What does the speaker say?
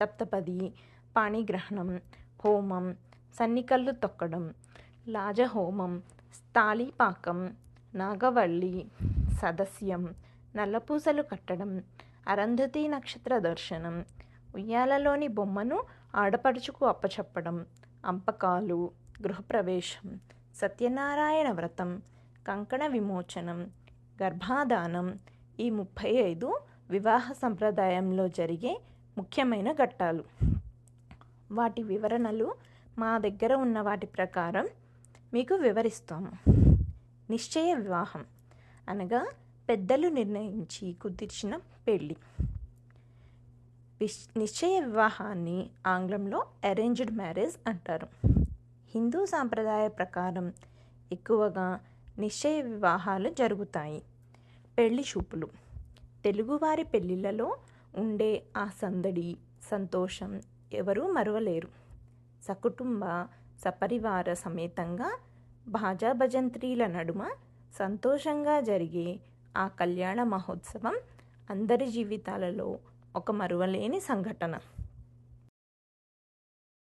సప్తపది, పాణిగ్రహణం, హోమం, సన్నికళ్ళు తొక్కడం, లాజహోమం, తాళీపాకం, నాగవల్లి, సదస్యం, నల్లపూసలు కట్టడం, అరుంధతి నక్షత్ర దర్శనం, ఉయ్యాలలోని బొమ్మను ఆడపడుచుకు అప్పచెప్పడం, అంపకాలు, గృహప్రవేశం, సత్యనారాయణ వ్రతం, కంకణ విమోచనం, గర్భాధానం ఈ 35 వివాహ సంప్రదాయంలో జరిగే ముఖ్యమైన ఘట్టాలు. వాటి వివరణలు మా దగ్గర ఉన్న వాటి ప్రకారం మీకు వివరిస్తాము. నిశ్చయ వివాహం అనగా పెద్దలు నిర్ణయించి కుదిర్చిన పెళ్ళి. నిశ్చయ వివాహాన్ని ఆంగ్లంలో అరేంజ్డ్ మ్యారేజ్ అంటారు. హిందూ సాంప్రదాయ ప్రకారం ఎక్కువగా నిశ్చయ వివాహాలు జరుగుతాయి. పెళ్లి చూపులు తెలుగువారి పెళ్ళిళ్ళలో ఉండే ఆ సందడి, సంతోషం ఎవరూ మరువలేరు. సకుటుంబ సపరివార సమేతంగా భాజా భజంత్రీల నడుమ సంతోషంగా జరిగే ఆ కళ్యాణ మహోత్సవం అందరి జీవితాలలో ఒక మరువలేని సంఘటన.